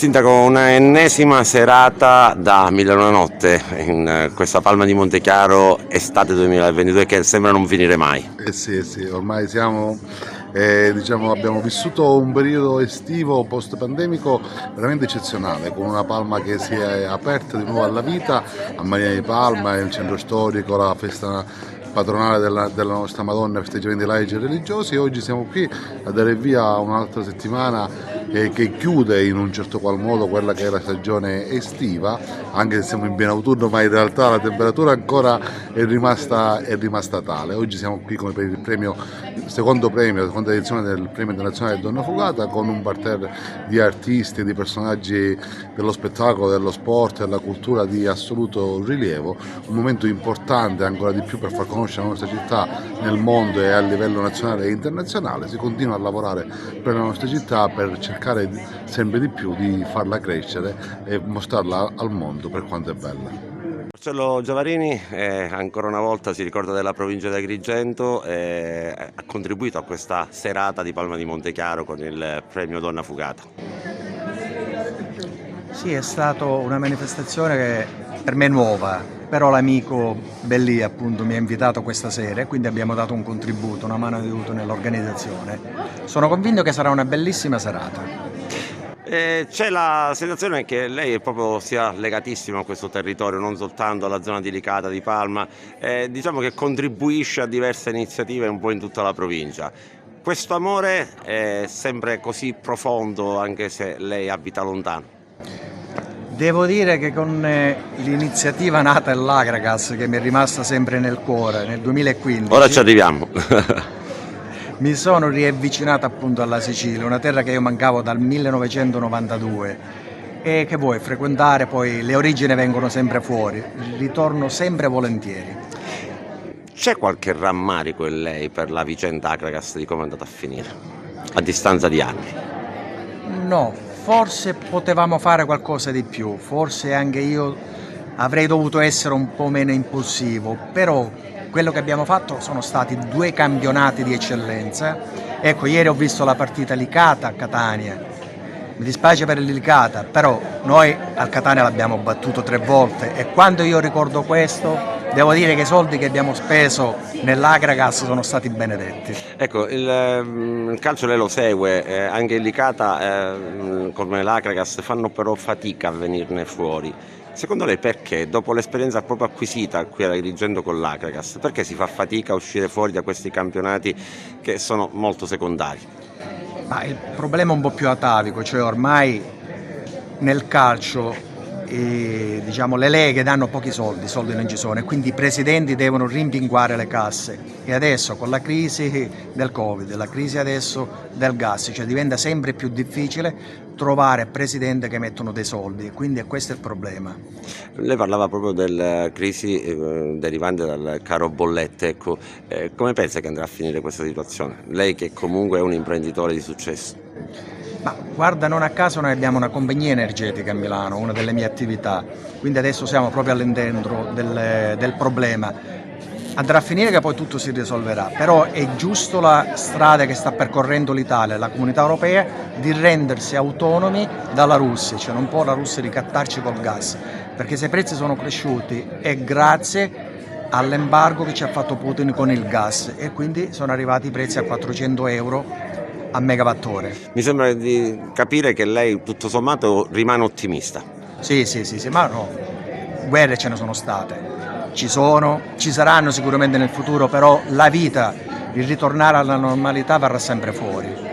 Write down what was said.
Sindaco, una ennesima serata da Mille e una notte in questa Palma di Montechiaro estate 2022 che sembra non finire mai. Sì, ormai abbiamo vissuto un periodo estivo post-pandemico veramente eccezionale, con una Palma che si è aperta di nuovo alla vita, a Maria di Palma, il centro storico, la festa patronale della nostra Madonna, i festeggiamenti laici e religiosi, e oggi siamo qui a dare via a un'altra settimana che chiude in un certo qual modo quella che è la stagione estiva, anche se siamo in pieno autunno, ma in realtà la temperatura ancora è rimasta tale. Oggi siamo qui come per il seconda edizione del premio internazionale Donna Fugata, con un parterre di artisti e di personaggi dello spettacolo, dello sport e della cultura di assoluto rilievo, un momento importante ancora di più per far conoscere la nostra città nel mondo e a livello nazionale e internazionale. Si continua a lavorare per la nostra città per cercare sempre di più di farla crescere e mostrarla al mondo per quanto è bella. Marcello Giavarini ancora una volta si ricorda della provincia di Agrigento, ha contribuito a questa serata di Palma di Montechiaro con il premio Donna Fugata. Sì, è stata una manifestazione che per me è nuova, però l'amico Bellì appunto mi ha invitato questa sera e quindi abbiamo dato un contributo, una mano aiuto nell'organizzazione. Sono convinto che sarà una bellissima serata. C'è la sensazione che lei proprio sia legatissimo a questo territorio, non soltanto alla zona di Licata, di Palma, diciamo che contribuisce a diverse iniziative un po' in tutta la provincia. Questo amore è sempre così profondo anche se lei abita lontano? Devo dire che con l'iniziativa nata all'Agragas, che mi è rimasta sempre nel cuore, nel 2015, Ora ci arriviamo. mi sono riavvicinato appunto alla Sicilia, una terra che io mancavo dal 1992 e che vuoi frequentare, poi le origini vengono sempre fuori, ritorno sempre volentieri. C'è qualche rammarico in lei per la vicenda Agragas di come è andata a finire, a distanza di anni? No, forse potevamo fare qualcosa di più, forse anche io avrei dovuto essere un po' meno impulsivo, però quello che abbiamo fatto sono stati 2 campionati di eccellenza. Ecco, ieri ho visto la partita Licata-Catania, mi dispiace per il Licata, però noi al Catania l'abbiamo battuto 3 volte e quando io ricordo questo devo dire che i soldi che abbiamo speso nell'Agragas sono stati benedetti. Ecco, il calcio lei lo segue, anche il Licata come l'Agragas fanno però fatica a venirne fuori. Secondo lei perché, dopo l'esperienza proprio acquisita qui ad Agrigento con l'Agragas, perché si fa fatica a uscire fuori da questi campionati che sono molto secondari? Ma il problema è un po' più atavico, cioè ormai nel calcio diciamo, le leghe danno pochi soldi, i soldi non ci sono e quindi i presidenti devono rimpinguare le casse e adesso con la crisi del Covid, la crisi adesso del gas, cioè diventa sempre più difficile trovare presidenti che mettono dei soldi e quindi questo è il problema. Lei parlava proprio della crisi derivante dal caro bollette, ecco, come pensa che andrà a finire questa situazione? Lei che comunque è un imprenditore di successo. Ma guarda, non a caso noi abbiamo una compagnia energetica a Milano, una delle mie attività, quindi adesso siamo proprio all'interno del problema. Andrà a finire che poi tutto si risolverà, però è giusto la strada che sta percorrendo l'Italia, la Comunità Europea, di rendersi autonomi dalla Russia, cioè non può la Russia ricattarci col gas, perché se i prezzi sono cresciuti è grazie all'embargo che ci ha fatto Putin con il gas e quindi sono arrivati i prezzi a 400 euro a megawattora. Mi sembra di capire che lei tutto sommato rimane ottimista. Sì, ma no, guerre ce ne sono state, ci saranno sicuramente nel futuro, però la vita, il ritornare alla normalità verrà sempre fuori.